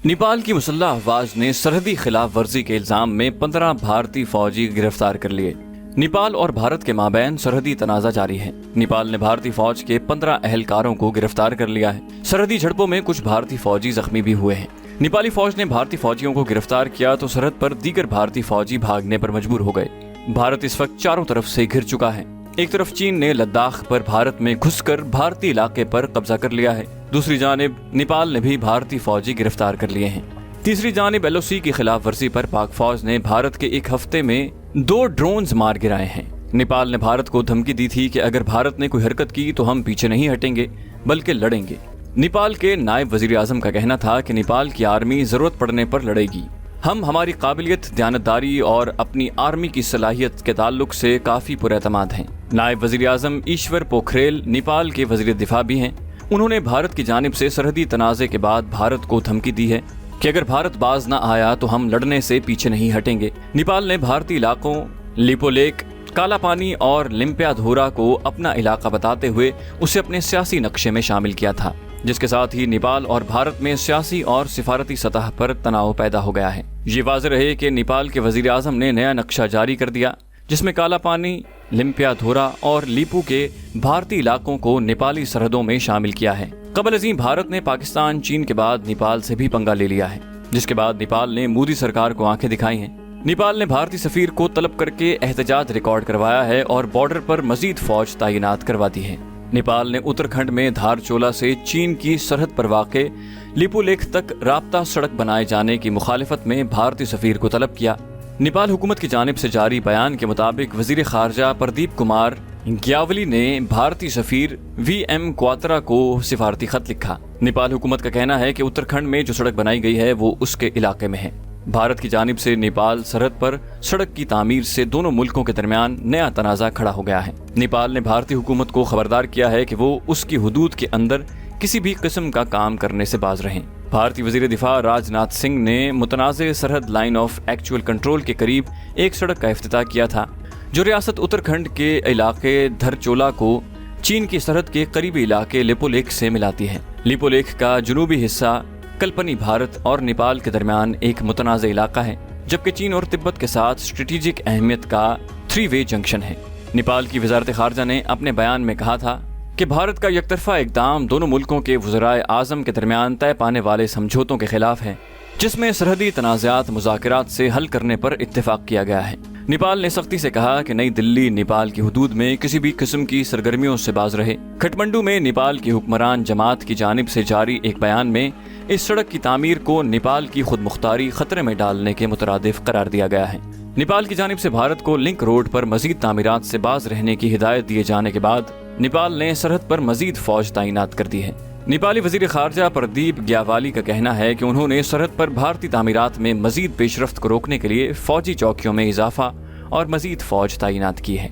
नेपाल की मुसल्लह अफवाज ने सरहदी खिलाफ वर्जी के इल्जाम में 15 भारतीय फौजी गिरफ्तार कर लिए। नेपाल और भारत के माबैन सरहदी तनाज़ा जारी है। नेपाल ने भारतीय फौज के 15 अहलकारों को गिरफ्तार कर लिया है। सरहदी झड़पों में कुछ भारतीय फौजी जख्मी भी हुए हैं। नेपाली फौज ने भारतीय फौजियों को गिरफ्तार किया तो सरहद पर दीगर भारतीय फौजी भागने पर मजबूर हो गए। भारत इस वक्त चारों तरफ से घिर चुका है। एक तरफ चीन ने लद्दाख पर भारत में घुसकर भारतीय इलाके पर कब्जा कर लिया है, दूसरी जानिब नेपाल ने भी भारतीय फौजी गिरफ्तार कर लिए हैं। तीसरी जानिब LOC की खिलाफ वर्जी पर पाक फौज ने भारत के एक हफ्ते में 2 ड्रोन्स मार गिराए हैं। नेपाल ने भारत को धमकी दी थी कि अगर भारत ने कोई हरकत की तो हम पीछे नहीं हटेंगे बल्कि लड़ेंगे। नेपाल के नायब वजीर आजम का कहना था कि नेपाल की आर्मी जरूरत पड़ने पर लड़ेगी। हम हमारी काबिलियत, दयानतदारी और अपनी आर्मी की सलाहियत के ताल्लुक से काफी पुरएतमाद हैं। नायब वजीर आजम ईश्वर पोखरेल नेपाल के वजीर दिफा भी हैं। उन्होंने भारत की जानिब से सरहदी तनाज़े के बाद भारत को धमकी दी है कि अगर भारत बाज न आया तो हम लड़ने से पीछे नहीं हटेंगे। नेपाल ने भारतीय इलाकों लिपोलेक, काला पानी और लिम्पियाधोरा को अपना इलाका बताते हुए उसे अपने सियासी नक्शे में शामिल किया था, जिसके साथ ही नेपाल और भारत में सियासी और सिफारती सतह पर तनाव पैदा हो गया है। ये वाज़ेह रहे कि नेपाल के वजीर आजम ने नया नक्शा जारी कर दिया जिसमें काला पानी, लिम्पियाधोरा और लीपू के भारतीय इलाकों को नेपाली सरहदों में शामिल किया है। कबल अज़ीं भारत ने पाकिस्तान, चीन के बाद नेपाल से भी पंगा ले लिया है, जिसके बाद नेपाल ने मोदी सरकार को आंखें दिखाई हैं। नेपाल ने भारतीय सफीर को तलब करके एहतजाज रिकॉर्ड करवाया है और बॉर्डर पर मजीद फौज तैनात करवा दी है। नेपाल ने उत्तराखंड में धारचोला से चीन की सरहद पर वाक़े लिपुलेख तक राब्ता सड़क बनाए जाने की मुखालिफत में भारतीय सफीर को तलब किया। नेपाल हुकूमत की जानिब से जारी बयान के मुताबिक वजीर खारजा प्रदीप कुमार ग्यावली ने भारतीय सफीर VM क्वात्रा को सिफारती खत लिखा। नेपाल हुकूमत का कहना है कि उत्तराखंड में जो सड़क बनाई गई है वो उसके इलाके में है। भारत की जानिब से नेपाल सरहद पर सड़क की तामीर से दोनों मुल्कों के दरमियान नया तनाज़ा खड़ा हो गया है। नेपाल ने भारतीय हुकूमत को खबरदार किया है कि वो उसकी हुदूद के अंदर किसी भी किस्म का काम करने से बाज रहें। भारतीय वजीर दिफा राजनाथ सिंह ने मुतनाज़े सरहद लाइन ऑफ एक्चुअल कंट्रोल के करीब एक सड़क का इफ्तिताह किया था जो रियासत उत्तराखंड के इलाके धरचोला को चीन की सरहद के करीबी इलाके लिपोलेख से मिलाती है। लिपोलेख का जुनूबी हिस्सा कल्पनी भारत और नेपाल के दरमियान एक मुतनाज़ा इलाका है, जबकि चीन और तिब्बत के साथ स्ट्रेटेजिक अहमियत का 3-वे जंक्शन है। नेपाल की वजारत खारजा ने अपने बयान में कहा था कि भारत का यकतरफा इक़दाम दोनों मुल्कों के वज़राए आज़म के दरमियान तय पाने वाले समझौतों के खिलाफ है, जिसमें सरहदी तनाज़ात मुज़ाकरात से हल करने पर इत्तेफाक किया गया है। नेपाल ने सख्ती से कहा कि नई दिल्ली नेपाल की हुदूद में किसी भी किस्म की सरगर्मियों से बाज रहे। खटमंडू में नेपाल की हुक्मरान जमात की जानिब से जारी एक बयान में इस सड़क की तामीर को नेपाल की खुद मुख्तारी खतरे में डालने के मुतरादिफ करार दिया गया है। नेपाल की जानिब से भारत को लिंक रोड पर मजीद तामीरात से बाज रहने की हिदायत दिए जाने के बाद नेपाल ने सरहद पर मजीद फौज तैनात कर दी है। नेपाली वजीर खारजा प्रदीप ग्यावाली का कहना है कि उन्होंने सरहद पर भारतीय तामीरात में मजीद पेशरफ्त को रोकने के लिए फौजी चौकियों में इजाफा और मजीद फौज तैनात की है।